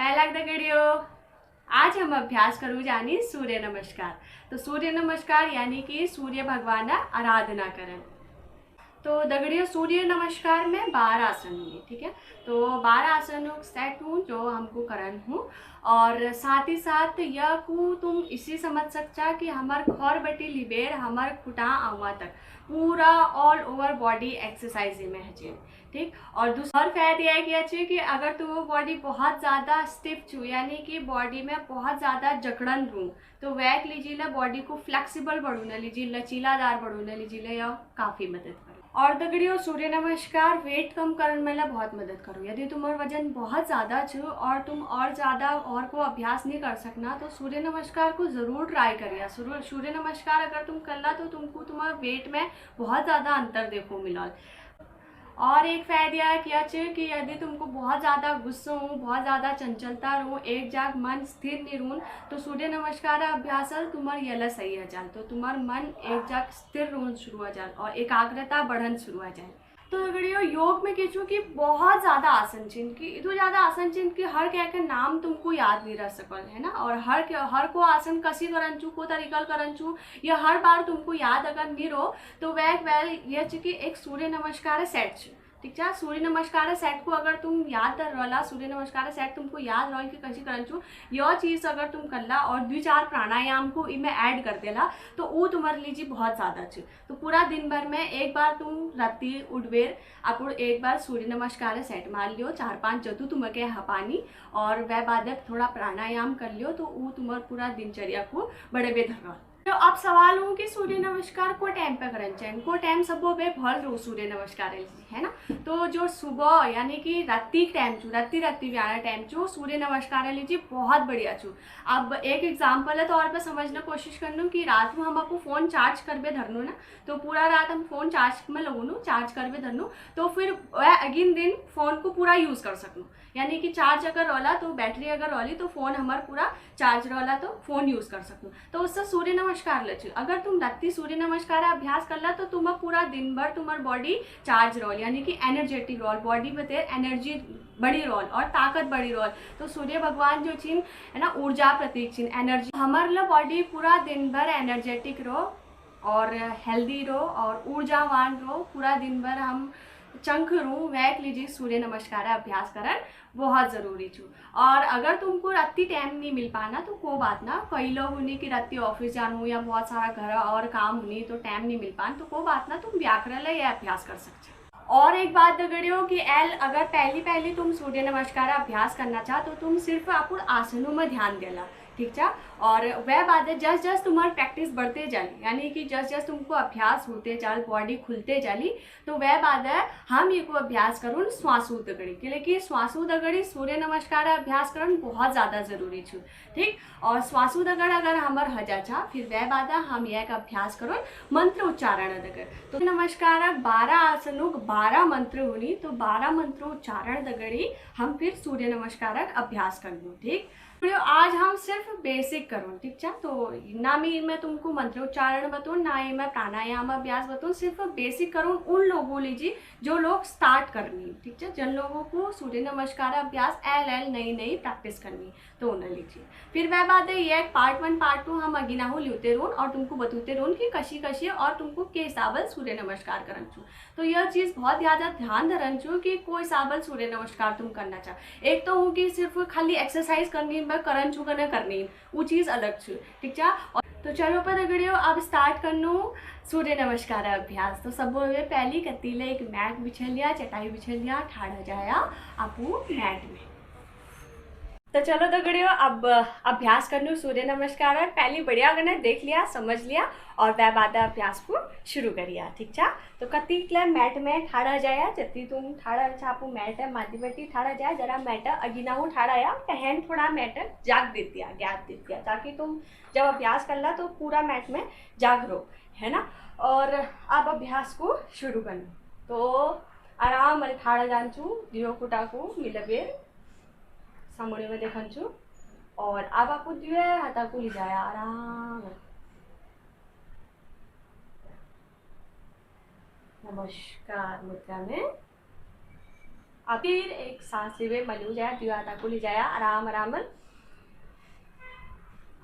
पहला दगड़ियो आज हम अभ्यास करूँ जानी सूर्य नमस्कार। तो सूर्य नमस्कार यानी कि सूर्य भगवान आराधना करन। तो दगड़ियों सूर्य नमस्कार में 12 आसन हुए, ठीक है। तो 12 आसन सेट हूँ जो हमको करन हूँ और साथ ही साथ यह को तुम इसी समझ सकता कि हमार खौर बटी लिबेर हमार खुटा आवा तक पूरा ऑल ओवर बॉडी एक्सरसाइज में है, ठीक। और दूसरा फायदा यह है कि अच्छी कि अगर तुम बॉडी बहुत ज़्यादा स्टिफ छू यानी कि बॉडी में बहुत ज़्यादा जकड़न रू तो वैक लीजिए बॉडी को फ्लेक्सिबल बढ़ू न लीजिए, लचीलादार बढ़ू न लीजिए, यह काफ़ी मदद करे। और दगड़ियों सूर्य नमस्कार वेट कम करने में बहुत मदद करो। यदि तुम्हारा वजन बहुत ज़्यादा छो और तुम और ज़्यादा और को अभ्यास नहीं कर सकना तो सूर्य नमस्कार को ज़रूर ट्राई करिए। सूर्य नमस्कार अगर तुम करला तो तुमको तुम्हारे वेट में बहुत ज़्यादा अंतर देखो मिला। और एक फायदा क्या चाहिए कि यदि तुमको बहुत ज़्यादा गुस्सा हो, बहुत ज़्यादा चंचलता रो, एक जाग मन स्थिर नहीं रू तो सूर्य नमस्कार अभ्यास तुम्हार यला सही है जाए तो तुम्हार मन एक जाग स्थिर रोन शुरू हो जाए और एकाग्रता बढ़न शुरू हो जाए। तो वीडियो योग में कहूँ कि बहुत ज़्यादा आसन चिन्ह की इतना ज़्यादा आसन चिन्ह कि हर क्या के नाम तुमको याद नहीं रह सकल है ना। और हर को आसन कसी करन चू को तरीका करन चू या हर बार तुमको याद अगर नहीं रहो तो वह यह कि एक सूर्य नमस्कार सेट छू, ठीक है। सूर्य नमस्कार सेट को अगर तुम याद रहा सूर्य नमस्कार सेट तुमको याद रहा कि कैसे करन छू यह चीज़ अगर तुम करला और 2-4 प्राणायाम को इनमें ऐड कर देला तो वो तुम्हारे लीजिए बहुत ज़्यादा अच्छी। तो पूरा दिन भर में एक बार तुम राति उठबेर आप एक बार सूर्य नमस्कार सेट मार लियो 4-5 जदू तुम्हें हपानी और वह बाद थोड़ा प्राणायाम कर लियो तो वो तुम्हारा पूरा दिनचर्या को बड़े बेधर। तो अब सवाल हो कि सूर्य नमस्कार को टाइम पे करना चाहिए, को टाइम सब बे भल रो सूर्य नमस्कार है ना। तो जो सुबह यानी कि रात्रि टाइम चू रात्रि वाला टाइम चू सूर्य नमस्कार लीजिए बहुत बढ़िया चू। अब एक एग्जाम्पल है तौर पे समझना कोशिश करनू कि रात में हम आपको फ़ोन चार्ज करबे धरनू ना तो पूरा रात हम फ़ोन चार्ज में लगनू चार्ज करबे धरनू तो फिर वह अगेन दिन फ़ोन को पूरा यूज़ कर सकूँ। यानी कि चार्ज अगर रोला तो बैटरी अगर रोली तो फ़ोन हमारा पूरा चार्ज रोला तो फ़ोन यूज़ कर सकूँ। तो उससे सूर्य नमस्कार लचू अगर तुम रात्रि सूर्य नमस्कार अभ्यास करला तो तुम पूरा दिन भर तुम्हारी बॉडी चार्ज रोल यानी कि एनर्जेटिक रोल बॉडी में एनर्जी बड़ी रोल और ताकत बड़ी रोल। तो सूर्य भगवान जो चिन्ह है ना ऊर्जा प्रतीक चिन्ह एनर्जी हमारे बॉडी पूरा दिन भर एनर्जेटिक रो और हेल्दी रो और ऊर्जावान रो पूरा दिन भर हम चंक रू वैक लीजिए सूर्य नमस्कार अभ्यास करन बहुत ज़रूरी छू। और अगर तुमको रात्रि टाइम नहीं मिल पाना तो कोई बात ना, कई लोग उन्हीं की रात्रि ऑफिस जानू या बहुत सारा घर और काम होनी तो टाइम नहीं मिल पान तो कोई बात ना, तुम व्याकरण या अभ्यास कर सकते। और एक बात दगड़ियों कि अगर पहली तुम सूर्य नमस्कार अभ्यास करना चाह तो तुम सिर्फ आप आसनों में ध्यान देला, ठीक है। और वह बात है जस तुम्हारी प्रैक्टिस बढ़ते जाली यानी कि जस तुमको अभ्यास होते जाल बॉडी खुलते जाली तो वह बात है हम ये को अभ्यास करूँ श्वासु दगड़ी के लिए कि श्वासु दगड़ी सूर्य नमस्कार अभ्यास करन बहुत ज़्यादा जरूरी छू, ठीक। और श्वासु दगड़ अगर हमार हजा छा फिर वह बात है हम यह अभ्यास करो मंत्र उच्चारण दगड़। तो नमस्कार 12 आसनों 12 मंत्र होनी तो 12 मंत्र उच्चारण दगड़ी हम फिर सूर्य नमस्कार अभ्यास कर लूँ, ठीक। आज हम सिर्फ बेसिक करूँ, ठीक है। तो ना मैं तुमको मंत्र उच्चारण बताऊँ ना ही मैं प्राणायाम अभ्यास बताऊँ, सिर्फ बेसिक करूँ उन लोगों लीजिए जो लोग स्टार्ट करनी, ठीक है। जिन लोगों को सूर्य नमस्कार अभ्यास नई प्रैक्टिस करनी तो उन्हें लीजिए। फिर वह बात है ये पार्ट 1 पार्ट 2 हम अगिना हो लिखते रोन और तुमको बताते रोन कि कशी और तुमको के हिसाब सूर्य नमस्कार करन छू। तो यह चीज़ बहुत ज़्यादा ध्यान धरन छू कि कोई हिसाब सूर्य नमस्कार तुम करना चाह। एक तो हूँ कि सिर्फ खाली एक्सरसाइज करनी करन छू न करनी वो चीज़ अलग छू, ठीक है। और तो चलो पर दगड़ियों अब स्टार्ट करनू सूर्य नमस्कार अभ्यास। तो सब पहली कतीले एक मैट बिछा लिया चटाई बिछा लिया ठाड़ा जाया आपू मैट में। तो चलो दगड़ियों अब अभ्यास करनू सूर्य नमस्कार पहली बढ़िया अगर देख लिया समझ लिया और वह बाद अभ्यास को शुरू करिया, ठीक है। तो कतीले मैट में ठाड़ा जाया जति तुम ठाड़ा छापू मैट है माटी बैठी ठाड़ा जाए जरा मैट अगिना हूँ ठाड़ा या पहन थोड़ा मैट जाग देती है गैप देती है ताकि तुम जब अभ्यास कर ला तो पूरा मैट में जागरो है ना। और अब अभ्यास को शुरू करना तो आराम ठाड़ा जान छू दियो कुटा को मिलबेर सामने में देखन छू और अब आपको दिए हाथा को ले जाया आराम। नमस्कार मुद्रा में आप फिर एक सांस ले मलू जाए दियो हाथा को ले जाया आराम आराम।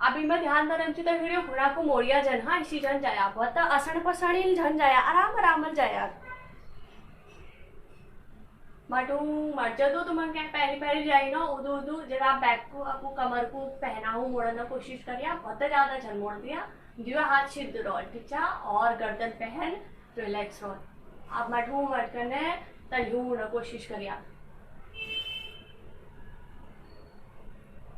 अभी मैं ध्यान दरंची तो वीडियो घुड़ा को मोड़िया जन हाँ इसी जन जाया बहुत असण पसणी जन जाया आराम आराम जाया मटू मट जो तुम क्या पहली पहली जाई ना उदू उदू जरा बैक को आपको कमर को पहनाऊ मोड़ने कोशिश करिया बहुत ज्यादा झन मोड़ दिया दियो हाथ सिद्ध रोल ठीक है और गर्दन पहन रिलैक्स रोल आप मटू मट करने तलू होने कोशिश करिया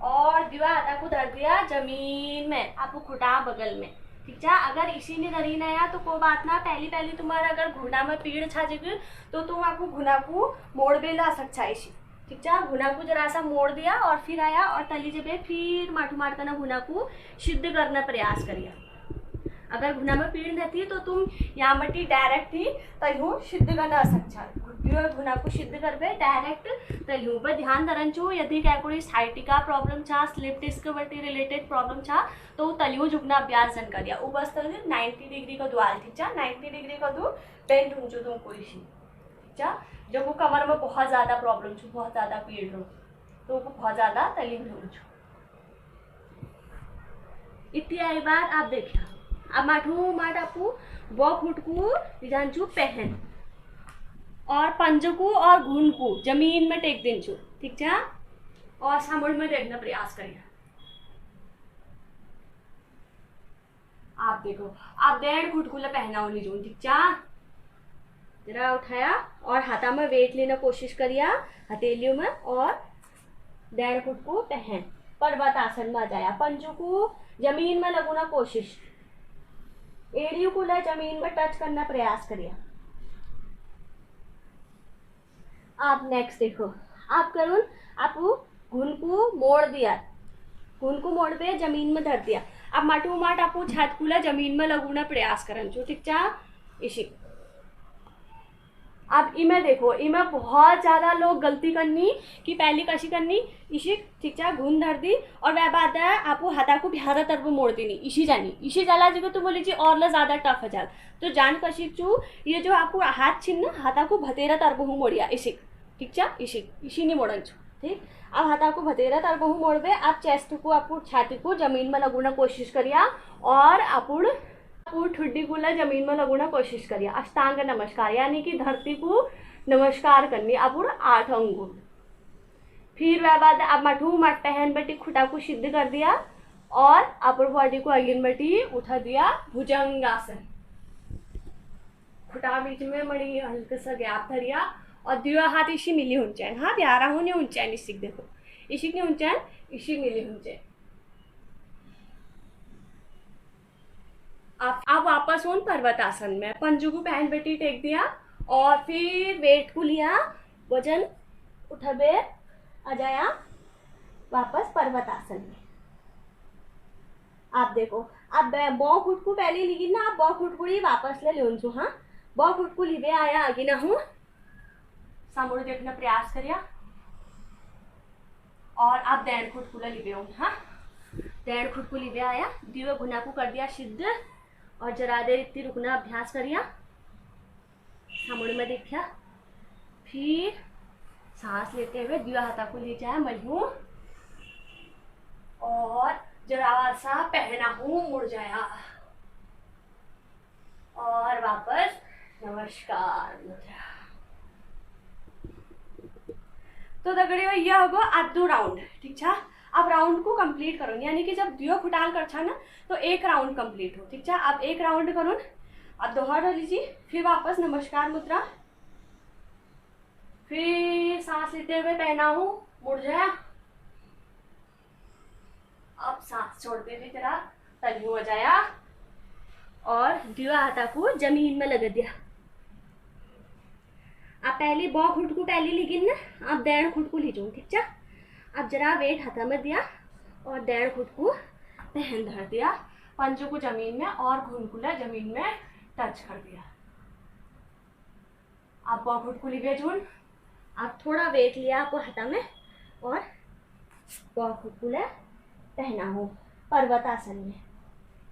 और दिवा हाथा को धर दिया जमीन में आपको खुटा बगल में ठीक है। अगर इसी ने धरी ना या तो कोई बात ना पहली पहली तुम्हारा अगर घुना में पीड़ छा जगह तो तुम आपको घुना को मोड़ भी ला सकता है इसी ठीक है। घुना को जरा सा मोड़ दिया और फिर आया और तली जब फिर माठू मार करना घुना को सिद्ध करना प्रयास करिए। अगर घुना में पीड़ रहती है तो तुम यहाँ मटी डायरेक्ट ही तलू सिद्ध करना सकता है घुना को सिद्ध करबे डायरेक्ट तलू पर ध्यान धरन छो यदि क्या कोई साइटिका प्रॉब्लम छा स्लिप डिस्क बटी रिलेटेड प्रॉब्लम छा तो तलियो झुकना अभ्यास जन करिया वो बस तल 90 डिग्री का द्वाल ठीक है 90 डिग्री का दो बेंड हूँ जो तुम कोई ठीक है। जब वो कमर में बहुत ज़्यादा प्रॉब्लम छो बहुत ज़्यादा पीड़ रो तो वो बहुत ज़्यादा तली हूँ छो इतनी आई बात आप देखिए। अब माठू माट आपू वो खुट को जान छू पहन और पंज को और घुन को जमीन में टेक दिन छू ठीक है और सामुड़ में देखना प्रयास करिए। आप देखो आप 1.5 घुट को पहना होनी जो ठीक है जरा उठाया और हाथा में वेट लेना कोशिश करिया हथेलियों में और 1.5 घुट को पहन पर्वत आसन में आ जाया पंजों को जमीन में लगना कोशिश एड़ियों को ले जमीन में टच करना प्रयास करिए। आप नेक्स्ट देखो आप करुण आप घुन को मोड़ दिया घुन को मोड़ पे जमीन में धर दिया अब माटू माट आपको छात खुला जमीन में लगूना प्रयास करन जो ठीक है इसी। अब इमे देखो इमे बहुत ज़्यादा लोग गलती करनी कि पहली कशी करनी इसी ठीक है घुन धर दी और वह बात है आपको हाथा को बिहारा तरफ मोड़ देनी इसी जानी इसी जाला जगह तो बोली जी और ला ज़्यादा टफ है जाल तो जान कशी चू ये जो आपको हाथ छिन ना हाथा को भतेरा तरफ हूँ मोड़िया इसी ठीक है इसी नहीं मोड़न छू ठीक। अब हाथा को भतेरा तरफ हूँ मोड़ दे आप चेस्ट को आपको छाती को जमीन में लगूना कोशिश करिया और अपुड़ ठुड्डी को जमीन में लगूना कोशिश करिए। अष्टांग नमस्कार यानी कि धरती को नमस्कार करनी अपुड़ 8 अंगुल फिर वह बाद अब मठू मठ पहन बटी खुटा को सिद्ध कर दिया और अपर बॉडी को अगिन बटी उठा दिया भुजंगासन खुटा बीच में मड़ी हल्का सा गैप धरिया और दिया हाथ इसी मिली ऊंचाई हाँ प्यारा होने ऊंचाई इसी देखो इसी की ऊंचाई इसी मिली ऊंचाई। आप वापस उन पर्वत आसन में पंजू को पहन बेटी टेक दिया और फिर वेट को लिया वजन उठबे आ जाया वापस पर्वत आसन में। आप देखो अब बौ खुट को पहले लिखी ना आप बौ खुट को ही वापस ले लो हाँ बौ खुट को लिबे आया आगे ना हूँ सामोड़ देखना प्रयास करिया और आप 1.5 खुट को लिबे हो हाँ 1.5 खुट को लिबे आया दिवे गुना को कर दिया सिद्ध और जरा देर इतनी रुकना अभ्यास करिया सामुड़ में देखिया फिर सांस लेते हुए दिया हाथा को ले जाए मलहू और जरा सा पहना हूँ मुड़ जाया और वापस नमस्कार मुद्रा। तो दगड़ियों यह होगा आधो राउंड ठीक है। अब राउंड को कंप्लीट करो यानी कि जब दियो खुटाल कर छा ना तो एक राउंड कंप्लीट हो ठीक है। अब एक राउंड करो अब दोहरा लीजिए फिर वापस नमस्कार मुद्रा फिर सांस लेते हुए पहना हूँ मुड़ जाया अब सांस छोड़ते हुए जरा तलियों हो जाया और दियो हाथा को जमीन में लगा दिया। आप पहले बौ खुट को पहले लेकिन ना आप 1.5 खुट को लीजिए ठीक है। अब जरा वेट हाथा में दिया और 1.5 खुट को पहन धर दिया पंजों को जमीन में और घुनकुला जमीन में टच कर दिया। आप बौ खुट को लीजिए जून आप थोड़ा वेट लिया आपको हाथा में और बौ खुट को पहना हो पर्वत आसन में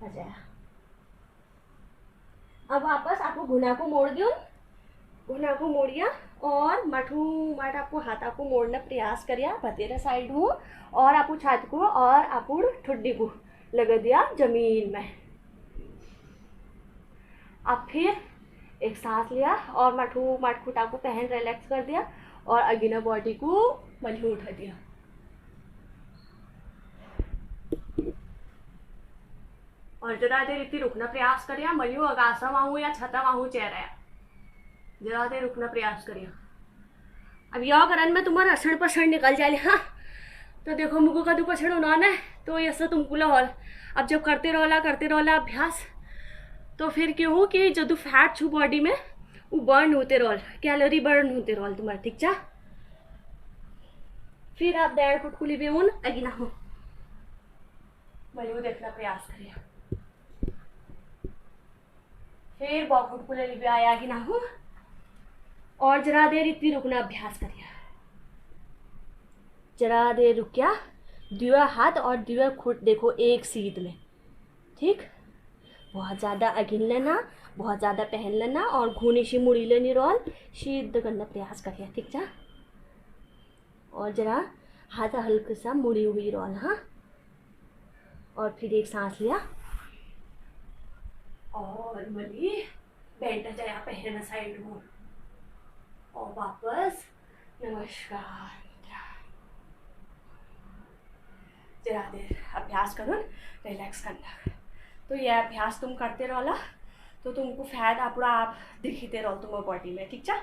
आ जाया। अब वापस आपको घुना को मोड़ दो घुना को मोड़िया और मठू मठ आपको हाथा को मोड़ना प्रयास करिया भतेरा साइड हूँ और आपू छात को और आपू ठुड्डी को लगा दिया जमीन में। अब फिर एक सांस लिया और मठू मठ खुटा को पहन रिलैक्स कर दिया और अगिना बॉडी को मल्लू उठा दिया। और जरा देर इतनी रुकना प्रयास करिए। मल्लू अगासा वाहू या छता वाहू चेहरा जरा देर रुकना प्रयास करिए। अब यह करन में तुम्हारा असड़ पसड़ निकल जाए। हाँ तो देखो मुझको कदू पसड़ उन्होंने तो ऐसा तुमको हॉल। अब जब करते रहोला अभ्यास तो फिर क्यों हो कि जो फैट छू बॉडी में वो बर्न होते रोल, कैलोरी बर्न होते रोल तुम्हारे। ठीक चा फिर आप डेढ़ फुट खुली भी उन अगी ना हो मल्लू देखना प्रयास करिए। फिर बहुत फुट खुले भी आया कि ना हो और जरा देर इतनी रुकना अभ्यास करिए। जरा देर रुक गया, दुआ हाथ और दुआ खुट देखो एक सीध ले। ठीक, बहुत ज़्यादा अगिन लेना, बहुत ज़्यादा पहन लेना और घूनी सी मुड़ी लेनी रोल सीध करना प्रयास करिए। ठीक चा और जरा हाथ हल्का सा मुड़ी हुई रोल। हाँ और फिर एक सांस लिया और मली बैठ जाया पहले साइड में और वापस नमस्कार। जरा देर अभ्यास करो रिलैक्स करना। तो यह अभ्यास तुम करते रहोला तो तुमको फैट पूरा आप दिखते रहो तुम्हारे बॉडी में। ठीक चा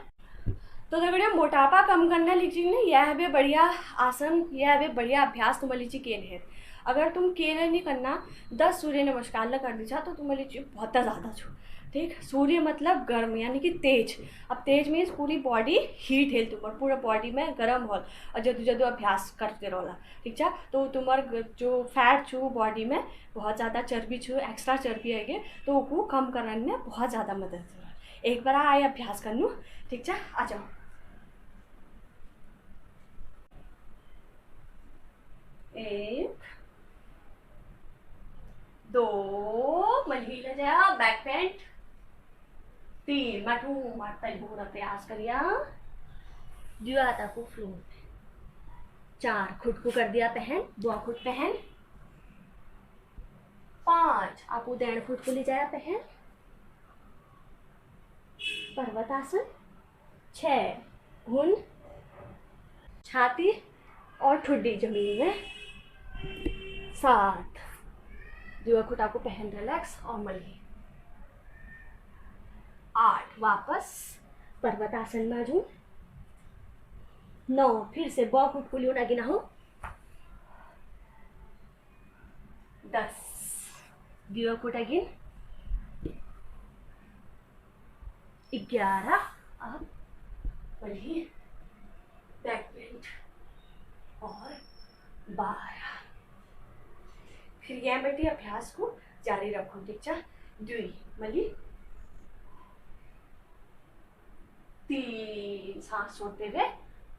तो दगड़ियों मोटापा कम करने लीजिए ना यह भी बढ़िया आसन, यह भी बढ़िया अभ्यास तुम्हारे लीजिए केन है। अगर तुम केन नहीं करना 10 सूर्य नमस्कार ला कर दीजा तो तुम्हारे लीजिए बहुत ज़्यादा छो। ठीक, सूर्य मतलब गर्म यानी कि तेज। अब तेज मीन्स पूरी बॉडी हीट है तुम्हारे, पूरा बॉडी में गर्म हो और जदू जदू अभ्यास करते रहोला। ठीक है तो तुम्हारे जो फैट छू बॉडी में बहुत ज़्यादा चर्बी छू एक्स्ट्रा चर्बी है तो वो कम करने में बहुत ज़्यादा मदद कर। एक बार आए अभ्यास करनू। ठीक है आ जाओ। एक दो मल्ही ले जाया बैक पेंट। 3 मठू मारता पूरा प्रयास करिया दुआता को फ्लोट। 4 खुद को कर दिया पहन 2 खुद पहन। 5 आपको 1.5 फुट को ले जाया पहन पर्वतासन। 6 घुन छाती और ठुड्डी जमीन में। 7 दुआ खुटा को पहन रिलैक्स और मल्ली। 8 वापस पर्वतासन में आजू। 9 फिर से बहुत फुट को आगे ना हो। 10 दुआ खुट अगिन। 11 अब मल्ली बैक बेंट और 12। फिर यह बेटी अभ्यास को जारी रखो। ठीक है 2 मल्ली 3 सांस छोड़ते हुए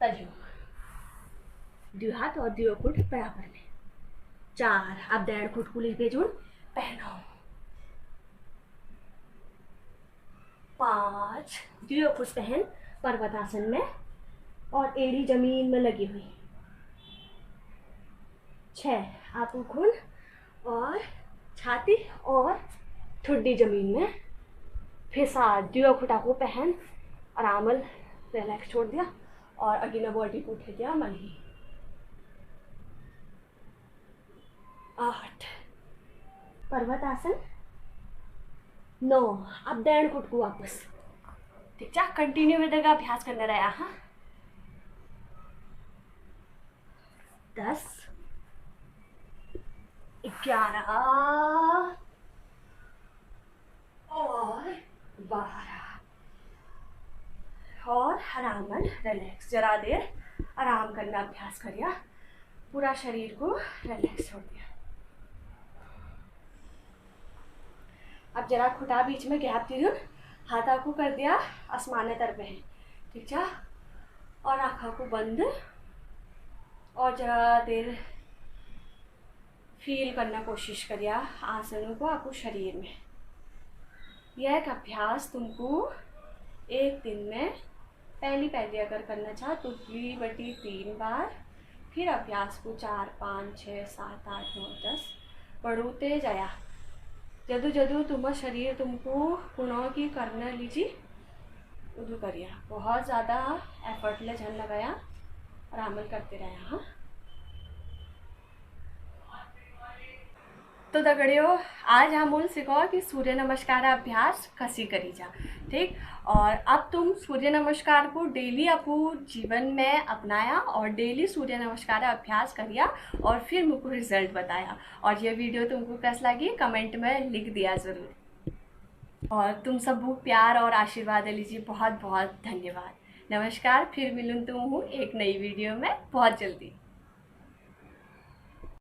तजो 2 हाथ और 2 फुट बराबर में। 4 अब 1.5 फुट को भेजून पहनो। 5 2 फुट पहन पर्वतासन में और एड़ी जमीन में लगी हुई। 6 आप घुन और छाती और ठुड्डी जमीन में। फिर 7 दुआ खुटा को पहन आराम रिलैक्स छोड़ दिया और अगला बॉडी को उठे दिया मल्ही। 8 पर्वतासन। 9 अब 1.5 फुट को वापस। ठीक है कंटिन्यू में देगा अभ्यास करना रहा। हाँ 10 11 और 12 और आराम रिलैक्स। जरा देर आराम करना अभ्यास करिए। पूरा शरीर को रिलैक्स छोड़ दिया। अब जरा खुटा बीच में गैप दी हाथा को कर दिया आसमान तरफ है। ठीक है और आँखों को बंद और जरा देर फील करना कोशिश करिए आसनों को आपको शरीर में। यह एक अभ्यास तुमको एक दिन में पहली पहली अगर करना चाह तो 2/3 बार, फिर अभ्यास को 4 5 6 7 8 9 10 बढ़ोते जाया। जदू जदू तुम शरीर तुमको पुनः की करना लीजिए उदू करिए, बहुत ज़्यादा एफर्टलेस जन लगाया और अमल करते रहे। हाँ तो दगड़ियों आज हम उन सीखो कि सूर्य नमस्कार अभ्यास कसी करी जा, ठीक। और अब तुम सूर्य नमस्कार को डेली अपू जीवन में अपनाया और डेली सूर्य नमस्कार अभ्यास करिया और फिर मुझको रिजल्ट बताया। और ये वीडियो तुमको कैसा लगी कमेंट में लिख दिया ज़रूर। और तुम सबको प्यार और आशीर्वाद लीजिए, बहुत बहुत धन्यवाद। नमस्कार, फिर मिलूँ तुम हूँ एक नई वीडियो में बहुत जल्दी।